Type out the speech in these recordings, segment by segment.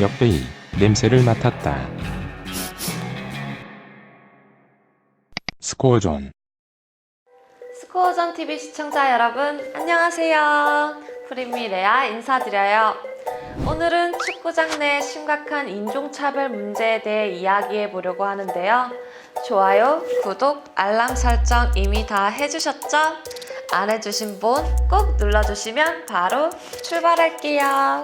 역대히 냄새를 맡았다. 스코어존. 스코어전 TV 시청자 여러분, 안녕하세요. 프리미레아 인사드려요. 오늘은 축구장 내 심각한 인종차별 문제에 대해 이야기해 보려고 하는데요. 좋아요, 구독, 알람 설정 이미 다 해주셨죠? 안 해주신 분 꼭 눌러주시면 바로 출발할게요.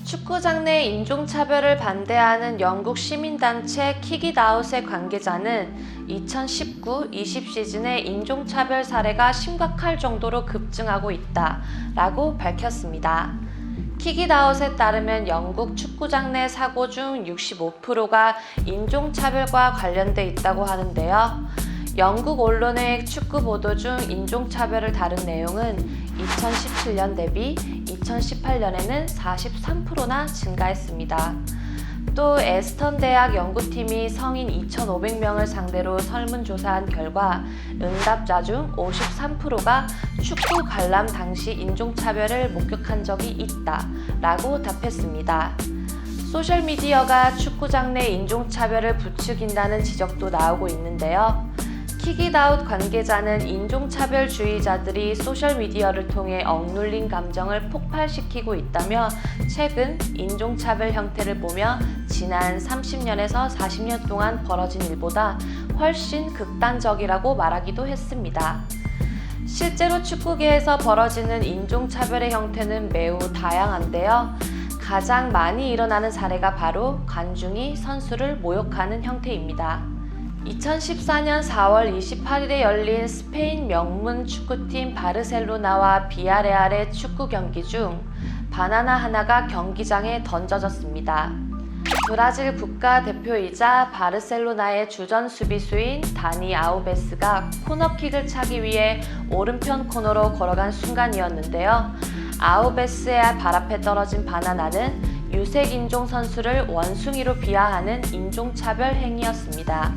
축구장 내 인종차별을 반대하는 영국 시민단체 킥잇아웃의 관계자는 2019-20 시즌의 인종차별 사례가 심각할 정도로 급증하고 있다라고 밝혔습니다. 킥잇아웃에 따르면 영국 축구장 내 사고 중 65%가 인종차별과 관련돼 있다고 하는데요. 영국 언론의 축구 보도 중 인종차별을 다룬 내용은 2017년 대비 2018년에는 43%나 증가했습니다. 또 에스턴 대학 연구팀이 성인 2,500명을 상대로 설문조사한 결과 응답자 중 53%가 축구 관람 당시 인종차별을 목격한 적이 있다라고 답했습니다. 소셜미디어가 축구장 내 인종차별을 부추긴다는 지적도 나오고 있는데요. 킥잇아웃 관계자는 인종차별주의자들이 소셜미디어를 통해 억눌린 감정을 폭발시키고 있다며 최근 인종차별 형태를 보며 지난 30년에서 40년 동안 벌어진 일보다 훨씬 극단적이라고 말하기도 했습니다. 실제로 축구계에서 벌어지는 인종차별의 형태는 매우 다양한데요. 가장 많이 일어나는 사례가 바로 관중이 선수를 모욕하는 형태입니다. 2014년 4월 28일에 열린 스페인 명문 축구팀 바르셀로나와 비아레알의 축구 경기 중 바나나 하나가 경기장에 던져졌습니다. 브라질 국가대표이자 바르셀로나의 주전 수비수인 다니 아우베스가 코너킥을 차기 위해 오른편 코너로 걸어간 순간이었는데요. 아우베스의 발 앞에 떨어진 바나나는 유색인종 선수를 원숭이로 비하하는 인종차별 행위였습니다.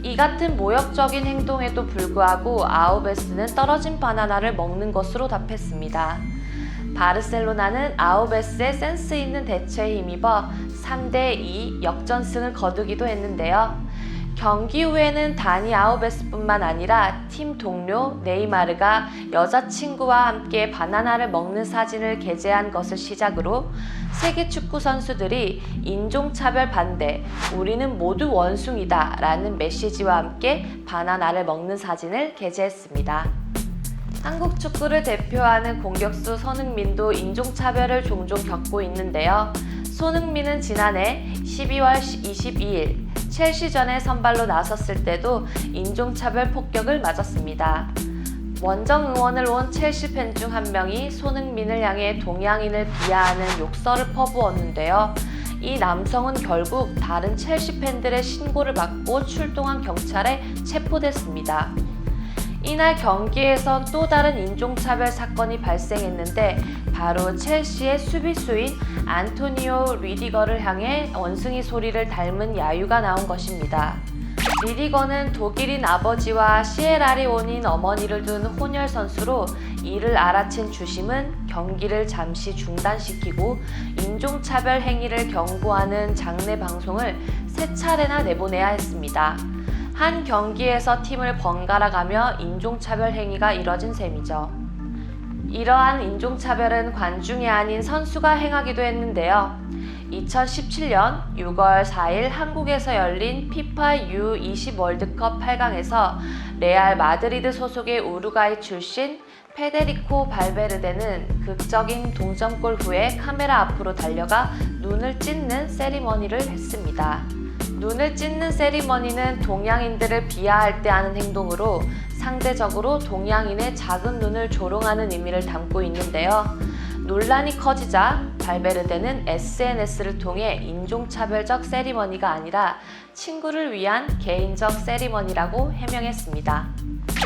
이 같은 모욕적인 행동에도 불구하고 아우베스는 떨어진 바나나를 먹는 것으로 답했습니다. 바르셀로나는 아우베스의 센스 있는 대처에 힘입어 3대2 역전승을 거두기도 했는데요. 경기 후에는 다니 아우베스뿐만 아니라 팀 동료 네이마르가 여자친구와 함께 바나나를 먹는 사진을 게재한 것을 시작으로 세계 축구 선수들이 인종차별 반대, 우리는 모두 원숭이다 라는 메시지와 함께 바나나를 먹는 사진을 게재했습니다. 한국 축구를 대표하는 공격수 손흥민도 인종차별을 종종 겪고 있는데요. 손흥민은 지난해 12월 22일 첼시전에 선발로 나섰을 때도 인종차별 폭격을 맞았습니다. 원정 응원을 온 첼시 팬 중 한 명이 손흥민을 향해 동양인을 비하하는 욕설을 퍼부었는데요. 이 남성은 결국 다른 첼시 팬들의 신고를 받고 출동한 경찰에 체포됐습니다. 이날 경기에선 또 다른 인종차별 사건이 발생했는데 바로 첼시의 수비수인 안토니오 리디거를 향해 원숭이 소리를 닮은 야유가 나온 것입니다. 리디거는 독일인 아버지와 시에라리온인 어머니를 둔 혼혈 선수로 이를 알아챈 주심은 경기를 잠시 중단시키고 인종차별 행위를 경고하는 장례 방송을 3차례나 내보내야 했습니다. 한 경기에서 팀을 번갈아 가며 인종차별 행위가 이뤄진 셈이죠. 이러한 인종차별은 관중이 아닌 선수가 행하기도 했는데요. 2017년 6월 4일 한국에서 열린 피파 U20 월드컵 8강에서 레알 마드리드 소속의 우루과이 출신 페데리코 발베르데는 극적인 동점골 후에 카메라 앞으로 달려가 눈을 찢는 세리머니를 했습니다. 눈을 찢는 세리머니는 동양인들을 비하할 때 하는 행동으로 상대적으로 동양인의 작은 눈을 조롱하는 의미를 담고 있는데요. 논란이 커지자 발베르데는 SNS를 통해 인종차별적 세리머니가 아니라 친구를 위한 개인적 세리머니라고 해명했습니다.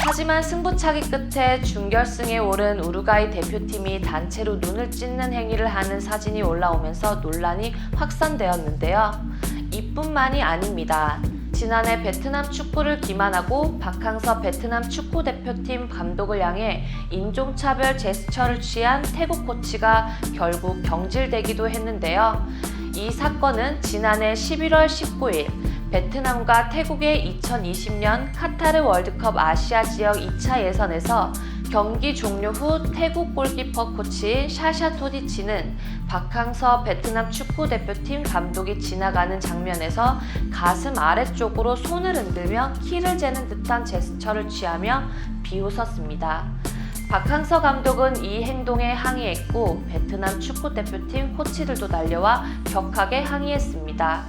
하지만 승부차기 끝에 준결승에 오른 우루과이 대표팀이 단체로 눈을 찢는 행위를 하는 사진이 올라오면서 논란이 확산되었는데요. 이뿐만이 아닙니다. 지난해 베트남 축구를 기만하고 박항서 베트남 축구대표팀 감독을 향해 인종차별 제스처를 취한 태국 코치가 결국 경질되기도 했는데요. 이 사건은 지난해 11월 19일 베트남과 태국의 2020년 카타르 월드컵 아시아 지역 2차 예선에서 경기 종료 후 태국 골키퍼 코치인 샤샤 토디치는 박항서 베트남 축구대표팀 감독이 지나가는 장면에서 가슴 아래쪽으로 손을 흔들며 키를 재는 듯한 제스처를 취하며 비웃었습니다. 박항서 감독은 이 행동에 항의했고 베트남 축구대표팀 코치들도 달려와 격하게 항의했습니다.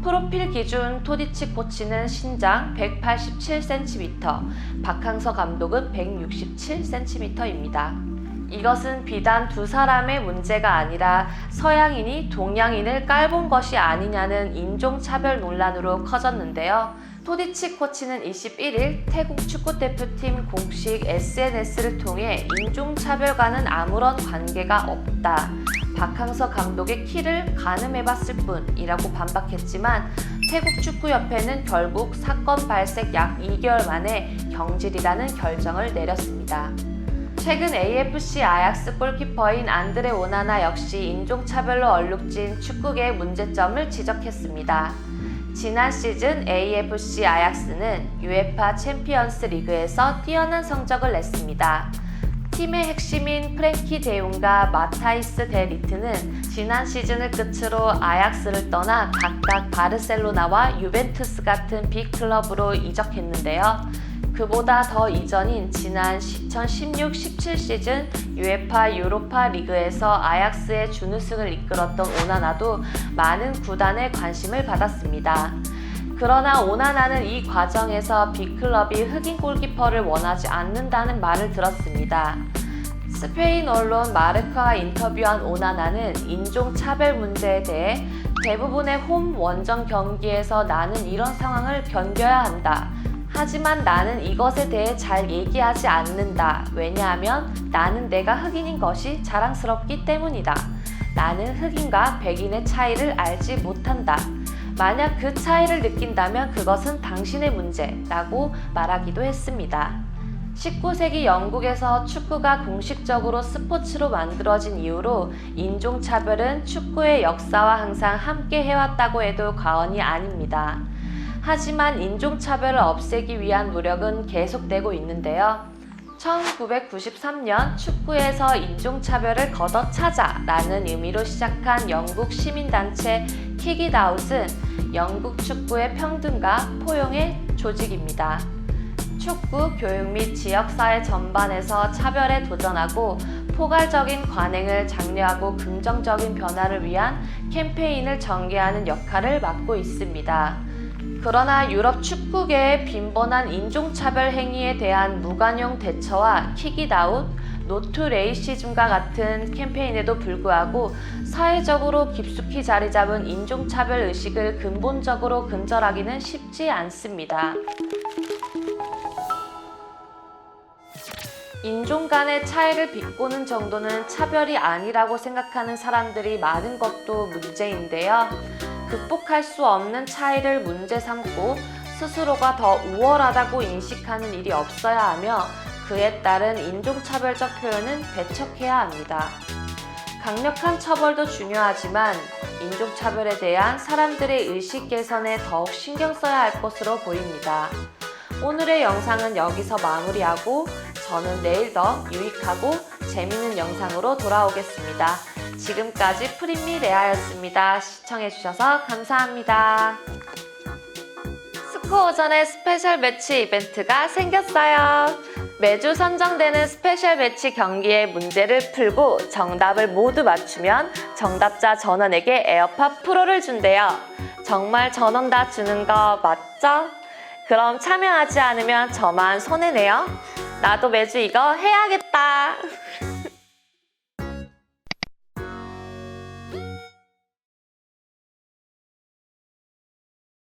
프로필 기준 토디치 코치는 신장 187cm, 박항서 감독은 167cm입니다. 이것은 비단 두 사람의 문제가 아니라 서양인이 동양인을 깔본 것이 아니냐는 인종차별 논란으로 커졌는데요. 토디치 코치는 21일 태국 축구대표팀 공식 SNS를 통해 인종차별과는 아무런 관계가 없다. 박항서 감독의 키를 가늠해봤을 뿐이라고 반박했지만 태국 축구협회는 결국 사건 발생 약 2개월 만에 경질이라는 결정을 내렸습니다. 최근 AFC 아약스 골키퍼인 안드레 오나나 역시 인종차별로 얼룩진 축구계의 문제점을 지적했습니다. 지난 시즌 AFC 아약스는 UEFA 챔피언스 리그에서 뛰어난 성적을 냈습니다. 팀의 핵심인 프랭키 데용과 마타이스 데 리트는 지난 시즌을 끝으로 아약스를 떠나 각각 바르셀로나와 유벤투스 같은 빅클럽으로 이적했는데요. 그보다 더 이전인 지난 2016-17 시즌 UEFA 유로파 리그에서 아약스의 준우승을 이끌었던 오나나도 많은 구단의 관심을 받았습니다. 그러나 오나나는 이 과정에서 빅클럽이 흑인 골키퍼를 원하지 않는다는 말을 들었습니다. 스페인 언론 마르카와 인터뷰한 오나나는 인종차별 문제에 대해 대부분의 홈 원정 경기에서 나는 이런 상황을 견뎌야 한다. 하지만 나는 이것에 대해 잘 얘기하지 않는다. 왜냐하면 나는 내가 흑인인 것이 자랑스럽기 때문이다. 나는 흑인과 백인의 차이를 알지 못한다. 만약 그 차이를 느낀다면 그것은 당신의 문제라고 말하기도 했습니다. 19세기 영국에서 축구가 공식적으로 스포츠로 만들어진 이후로 인종차별은 축구의 역사와 항상 함께 해왔다고 해도 과언이 아닙니다. 하지만 인종차별을 없애기 위한 노력은 계속되고 있는데요. 1993년 축구에서 인종차별을 걷어차자 라는 의미로 시작한 영국 시민단체 킥잇아웃은 영국 축구의 평등과 포용의 조직입니다. 축구, 교육 및 지역사회 전반에서 차별에 도전하고 포괄적인 관행을 장려하고 긍정적인 변화를 위한 캠페인을 전개하는 역할을 맡고 있습니다. 그러나 유럽 축구계의 빈번한 인종차별 행위에 대한 무관용 대처와 킥잇아웃, 노투 레이시즘과 같은 캠페인에도 불구하고 사회적으로 깊숙이 자리 잡은 인종차별 의식을 근본적으로 근절하기는 쉽지 않습니다. 인종 간의 차이를 비꼬는 정도는 차별이 아니라고 생각하는 사람들이 많은 것도 문제인데요. 극복할 수 없는 차이를 문제 삼고 스스로가 더 우월하다고 인식하는 일이 없어야 하며 그에 따른 인종차별적 표현은 배척해야 합니다. 강력한 처벌도 중요하지만 인종차별에 대한 사람들의 의식 개선에 더욱 신경 써야 할 것으로 보입니다. 오늘의 영상은 여기서 마무리하고 저는 내일 더 유익하고 재미있는 영상으로 돌아오겠습니다. 지금까지 프린미 레아였습니다. 시청해주셔서 감사합니다. 스코어전의 스페셜 매치 이벤트가 생겼어요. 매주 선정되는 스페셜 매치 경기의 문제를 풀고 정답을 모두 맞추면 정답자 전원에게 에어팟 프로를 준대요. 정말 전원 다 주는 거 맞죠? 그럼 참여하지 않으면 저만 손해네요. 나도 매주 이거 해야겠다.